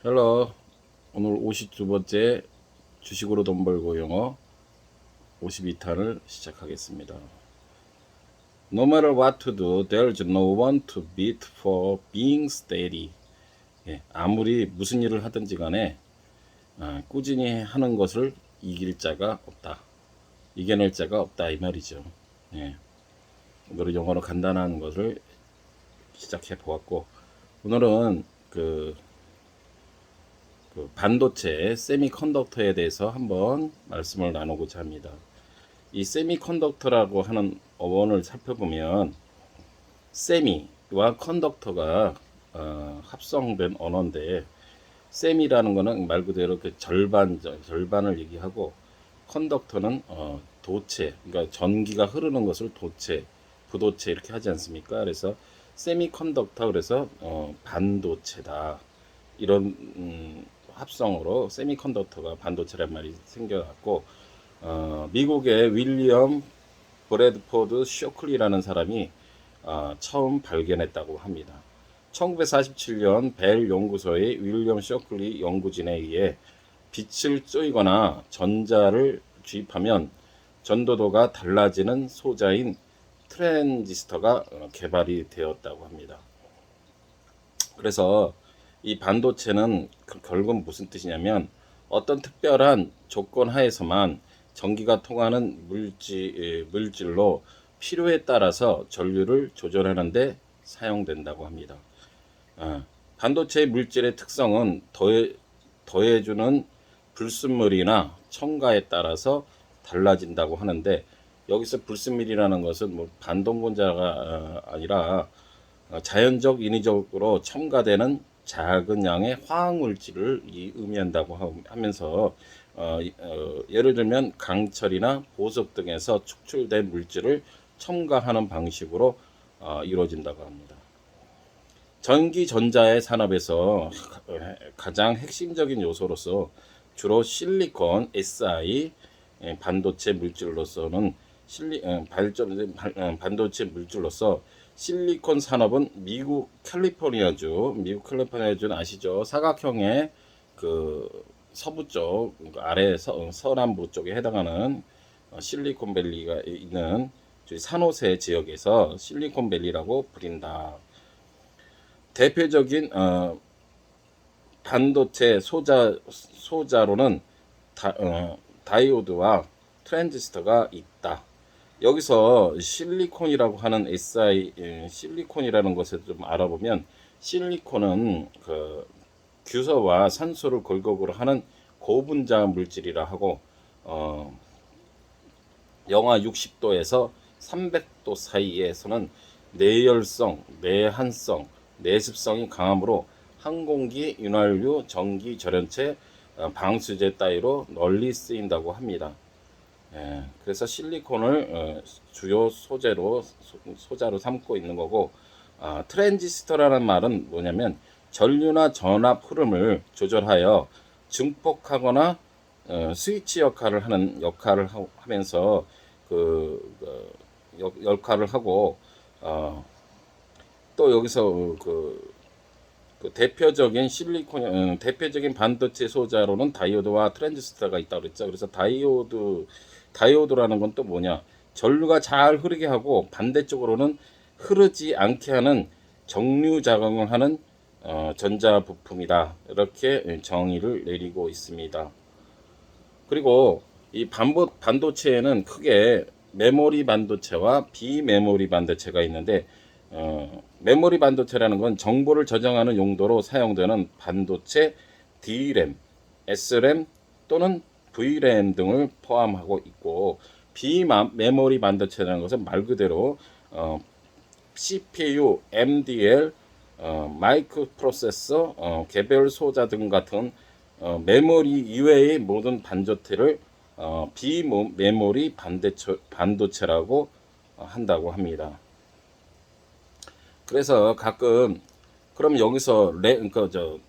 헬로. 오늘 52번째 주식으로 돈 벌고 영어 52탄을 시작하겠습니다. No matter what to do, there's no one to beat for being steady. 아무리 무슨 일을 하든지 간에 꾸준히 하는 것을 이길 자가 없다. 이겨낼 자가 없다 이 말이죠. 오늘은 영어로 간단한 것을 시작해 보았고, 오늘은 그 반도체 세미컨덕터에 대해서 한번 말씀을 나누고자 합니다. 이 세미컨덕터라고 하는 어원을 살펴보면 세미와 컨덕터가 합성된 언어인데, 세미라는 거는 말 그대로 그 절반을 얘기하고, 컨덕터는 도체, 그러니까 전기가 흐르는 것을 도체, 부도체 이렇게 하지 않습니까? 그래서 세미컨덕터, 그래서 반도체다, 이런 합성으로 세미컨덕터가 반도체란 말이 생겨났고, 미국의 윌리엄 브래드포드 쇼클리라는 사람이 처음 발견했다고 합니다. 1947년 벨 연구소의 윌리엄 쇼클리 연구진에 의해 빛을 쏘이거나 전자를 주입하면 전도도가 달라지는 소자인 트랜지스터가 개발이 되었다고 합니다. 그래서 이 반도체는 결국 무슨 뜻이냐면, 어떤 특별한 조건 하에서만 전기가 통하는 물질로 필요에 따라서 전류를 조절하는 데 사용된다고 합니다. 반도체의 물질의 특성은 더해주는 불순물이나 첨가에 따라서 달라진다고 하는데, 여기서 불순물이라는 것은 뭐 반동분자가 아니라 자연적 인위적으로 첨가되는 작은 양의 화학물질을 의미한다고 하면서 예를 들면 강철이나 보석 등에서 축출된 물질을 첨가하는 방식으로 이루어진다고 합니다. 전기전자의 산업에서 가장 핵심적인 요소로서 주로 실리콘, Si, 반도체 물질로서는 반도체 물질로서 실리콘 산업은 미국 캘리포니아주는 아시죠? 사각형의 그 서부 쪽, 아래 서남부 쪽에 해당하는 실리콘밸리가 있는 산호세 지역에서 실리콘밸리라고 부린다. 대표적인 반도체 소자로는 다이오드와 트랜지스터가 있다. 여기서 실리콘이라고 하는 실리콘이라는 것을 좀 알아보면, 실리콘은 그 규서와 산소를 골격으로 하는 고분자 물질이라 하고, 영하 60도에서 300도 사이에서는 내열성, 내한성, 내습성이 강하므로 항공기, 윤활유, 전기 절연체, 방수제 따위로 널리 쓰인다고 합니다. 그래서 실리콘을 주요 소자로 삼고 있는 거고, 트랜지스터라는 말은 뭐냐면 전류나 전압 흐름을 조절하여 증폭하거나 스위치 역할을 하면서 역할을 하고, 또 여기서 대표적인 대표적인 반도체 소자로는 다이오드와 트랜지스터가 있다고 그랬죠. 그래서 다이오드라는 건 또 뭐냐? 전류가 잘 흐르게 하고 반대쪽으로는 흐르지 않게 하는 정류 작용을 하는 전자 부품이다. 이렇게 정의를 내리고 있습니다. 그리고 이 반도체에는 크게 메모리 반도체와 비메모리 반도체가 있는데, 메모리 반도체라는 건 정보를 저장하는 용도로 사용되는 반도체 D램, S램 또는 V램 등을 포함하고 있고, 비메모리 반도체라는 것은 말 그대로 CPU, MDL, 마이크로 프로세서, 개별 소자 등 같은 메모리 이외의 모든 반도체를 비메모리 반도체라고 한다고 합니다. 그래서 가끔, 그럼 여기서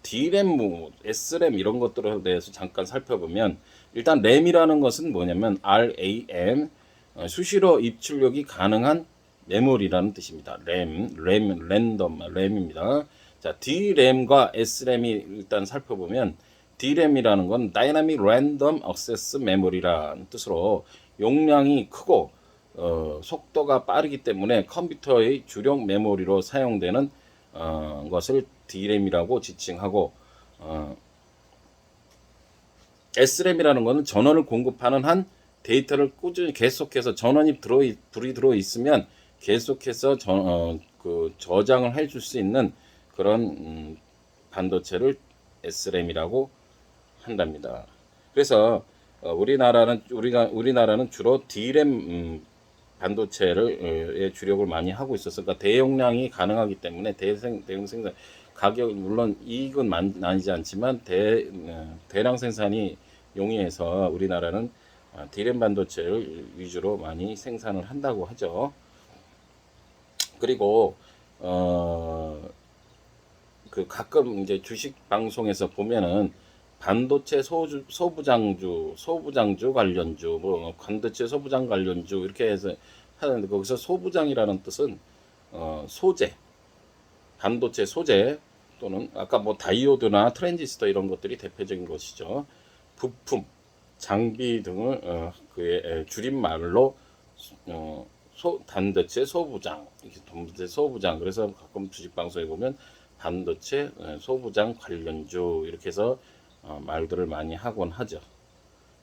D램, S램 이런 것들에 대해서 잠깐 살펴보면, 일단 램이라는 것은 뭐냐면 RAM, 수시로 입출력이 가능한 메모리라는 뜻입니다. 램입니다. 자, D램과 S램이 일단 살펴보면 D램이라는 건 Dynamic Random Access Memory라는 뜻으로 용량이 크고 속도가 빠르기 때문에 컴퓨터의 주력 메모리로 사용되는 것을 D램이라고 지칭하고 S램이라는 것은 전원을 공급하는 한 데이터를 꾸준히 계속해서 전원이 불이 들어 있으면 계속해서 저장을 해줄 수 있는 그런 반도체를 S램이라고 한답니다. 그래서 우리나라는 주로 D램 반도체를 주력을 많이 하고 있어서 그러니까 대용량이 가능하기 때문에 대용 생산 가격 물론 이익은 나뉘지 않지만 대량 생산이 용이해서 우리나라는 D램 반도체를 위주로 많이 생산을 한다고 하죠. 그리고 그 가끔 이제 주식 방송에서 보면은 반도체 소부장주 관련주, 뭐 반도체 소부장 관련주 이렇게 해서 하는데 거기서 소부장이라는 뜻은 소재, 반도체 소재 또는 아까 뭐 다이오드나 트랜지스터 이런 것들이 대표적인 것이죠. 부품, 장비 등을 그의 줄임말로 반도체 소부장, 반도체 소부장. 그래서 가끔 주식 방송에 보면 반도체 소부장 관련주 이렇게 해서 말들을 많이 하곤 하죠.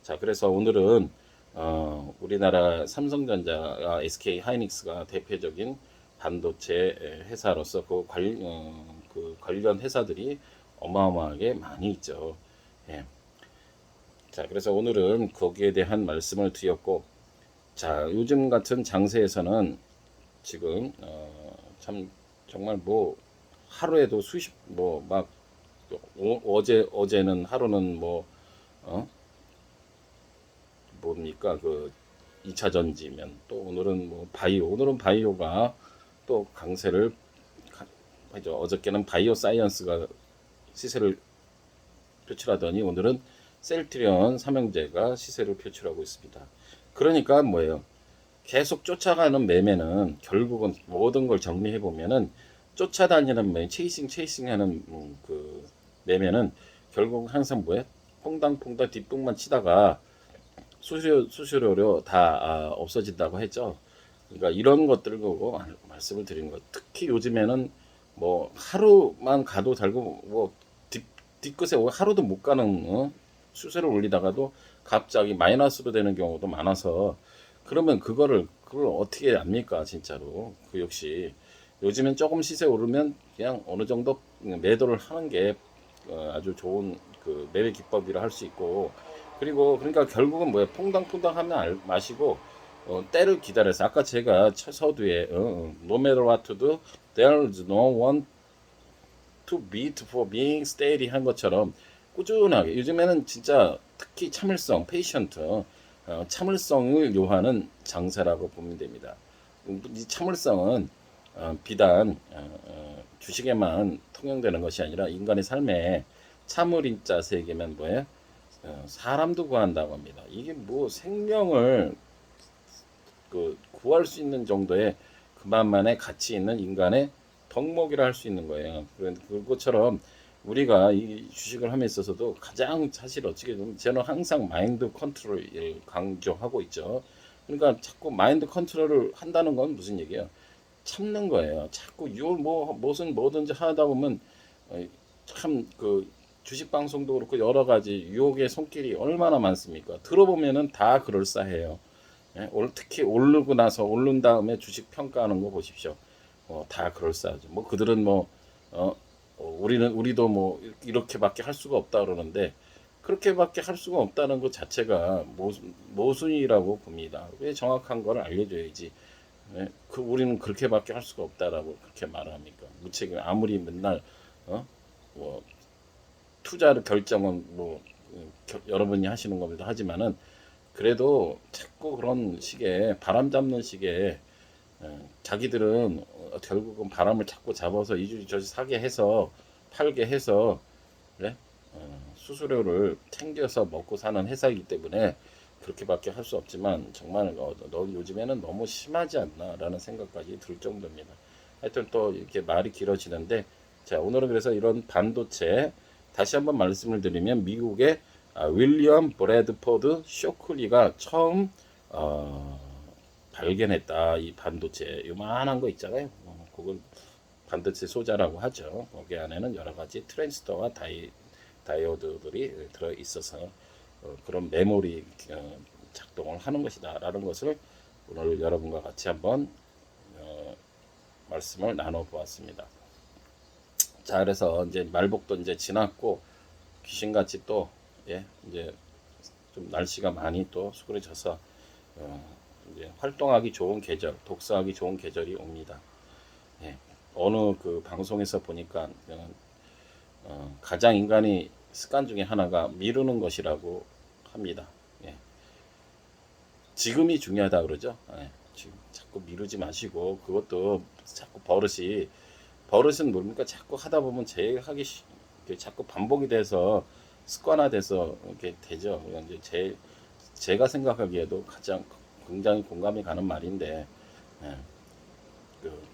자, 그래서 오늘은 우리나라 삼성전자가 SK 하이닉스가 대표적인 반도체 회사로서 그 관련 회사들이 어마어마하게 많이 있죠. 예. 자, 그래서 오늘은 거기에 대한 말씀을 드렸고, 자, 요즘 같은 장세에서는 지금 참 정말 뭐 하루에도 수십 뭐 막 어제는 하루는 뭐 뭡니까 그 2차 전지면 또 오늘은 뭐 오늘은 바이오가 또 강세를 하죠. 어저께는 바이오 사이언스가 시세를 표출하더니 오늘은 셀트리온 삼형제가 시세를 표출하고 있습니다. 그러니까 뭐예요? 계속 쫓아가는 매매는 결국은 모든 걸 정리해 보면은 쫓아다니는 매매, 체이싱하는 그 매매는 결국 항상 뭐예요? 퐁당퐁당 뒷북만 치다가 수수료로 다 없어진다고 했죠. 그러니까 이런 것들을 보고 말씀을 드리는 것. 특히 요즘에는 뭐 하루만 가도 달고 뭐 뒤끝에 하루도 못 가는 수세를 올리다가도 갑자기 마이너스로 되는 경우도 많아서 그러면 그걸 어떻게 압니까 진짜로. 그 역시 요즘엔 조금 시세 오르면 그냥 어느 정도 매도를 하는 게 아주 좋은 그 매매 기법이라 할 수 있고 그리고 그러니까 결국은 뭐야 퐁당퐁당 하면 마시고 때를 기다려서 아까 제가 서두에 no matter what to do there's no one to beat for being steady 한 것처럼 꾸준하게 요즘에는 진짜 특히 참을성, 페이션트 참을성을 요하는 장세라고 보면 됩니다. 이 참을성은 비단 주식에만 통용되는 것이 아니라 인간의 삶에 참을인 자 세계면 뭐예요? 사람도 구한다고 합니다. 이게 뭐 생명을 구할 수 있는 정도의 그만만의 가치 있는 인간의 덕목이라 할 수 있는 거예요. 그것처럼 우리가 이 주식을 함에 있어서도 가장 사실 어떻게 보면 저는 항상 마인드 컨트롤을 강조하고 있죠. 그러니까 자꾸 마인드 컨트롤을 한다는 건 무슨 얘기예요? 참는 거예요. 자꾸 뭐든지 하다 보면 참 그 주식 방송도 그렇고 여러 가지 유혹의 손길이 얼마나 많습니까? 들어보면은 다 그럴싸해요. 예? 특히 오른 다음에 주식 평가하는 거 보십시오. 다 그럴싸하죠. 뭐 그들은 우리도 뭐 이렇게밖에 할 수가 없다 그러는데 그렇게밖에 할 수가 없다는 것 자체가 모순이라고 봅니다. 왜 정확한 걸 알려줘야지. 예? 우리는 그렇게밖에 할 수가 없다라고 그렇게 말을 합니까? 무책임 아무리 맨날 뭐 투자를 결정은 여러분이 하시는 겁니다. 하지만은 그래도 자꾸 그런 식의 바람 잡는 식의 자기들은 결국은 바람을 자꾸 잡아서 이주저주 사게 해서 팔게 해서 그래? 수수료를 챙겨서 먹고 사는 회사이기 때문에 그렇게밖에 할 수 없지만 정말 요즘에는 너무 심하지 않나라는 생각까지 들 정도입니다. 하여튼 또 이렇게 말이 길어지는데 자, 오늘은 그래서 이런 반도체 다시 한번 말씀을 드리면 미국의 윌리엄 브래드포드 쇼클리가 처음 발견했다. 이 반도체 요만한 거 있잖아요. 그걸 반도체 소자라고 하죠. 거기 안에는 여러 가지 트랜지스터와 다이오드들이 들어 있어서 그런 메모리 작동을 하는 것이다라는 것을 오늘 여러분과 같이 한번 말씀을 나눠 보았습니다. 자, 그래서 이제 말복도 이제 지났고 귀신같이 또 이제 좀 날씨가 많이 또 수그러져서 이제 활동하기 좋은 계절, 독서하기 좋은 계절이 옵니다. 예, 어느 그 방송에서 보니까 가장 인간이 습관 중에 하나가 미루는 것이라고 합니다. 예, 지금이 중요하다 그러죠. 예, 지금 자꾸 미루지 마시고 그것도 자꾸 버릇은 뭡니까? 자꾸 하다 보면 자꾸 반복이 돼서 습관화돼서 이렇게 되죠. 이제 제가 생각하기에도 가장 굉장히 공감이 가는 말인데, 예,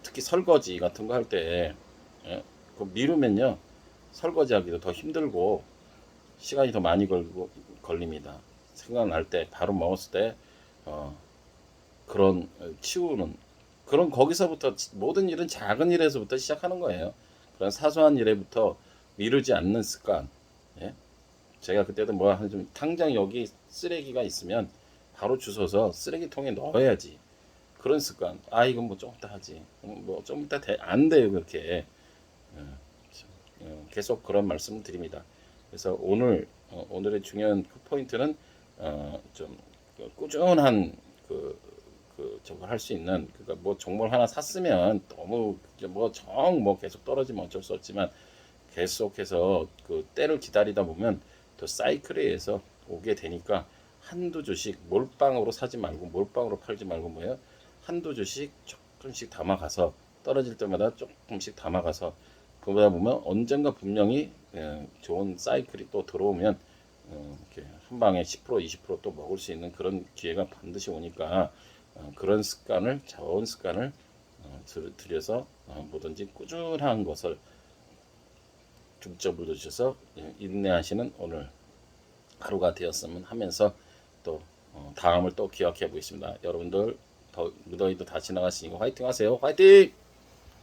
특히 설거지 같은 거 할 때, 예, 그 미루면요 설거지하기도 더 힘들고 시간이 더 많이 걸립니다. 생각날 때 바로 먹었을 때 그런 치우는 그런 거기서부터 모든 일은 작은 일에서부터 시작하는 거예요. 그런 사소한 일에부터 미루지 않는 습관. 예? 제가 그때도 좀 당장 여기 쓰레기가 있으면 바로 주워서 쓰레기통에 넣어야지. 그런 습관. 이건 뭐 좀 이따 하지. 뭐 좀 이따 안 돼요 그렇게. 계속 그런 말씀을 드립니다. 그래서 오늘의 중요한 포인트는 좀 꾸준한 저걸 할 수 있는 그러니까 뭐 종목을 하나 샀으면 너무 뭐 계속 떨어지면 어쩔 수 없지만 계속해서 그 때를 기다리다 보면 또 사이클에 의해서 오게 되니까 한두 주씩 몰빵으로 사지 말고 몰빵으로 팔지 말고 뭐예요? 한두 주씩 조금씩 담아가서 떨어질 때마다 조금씩 담아가서 그러다 보면 언젠가 분명히 좋은 사이클이 또 들어오면 이렇게 한 방에 10% 20%또 먹을 수 있는 그런 기회가 반드시 오니까 그런 좋은 습관을 들여서 뭐든지 꾸준한 것을 중점을 두셔서 인내하시는 오늘 하루가 되었으면 하면서 또 다음을 또 기억해 보겠습니다. 여러분들 무더위도 다 지나갔으니까 화이팅 하세요. 화이팅!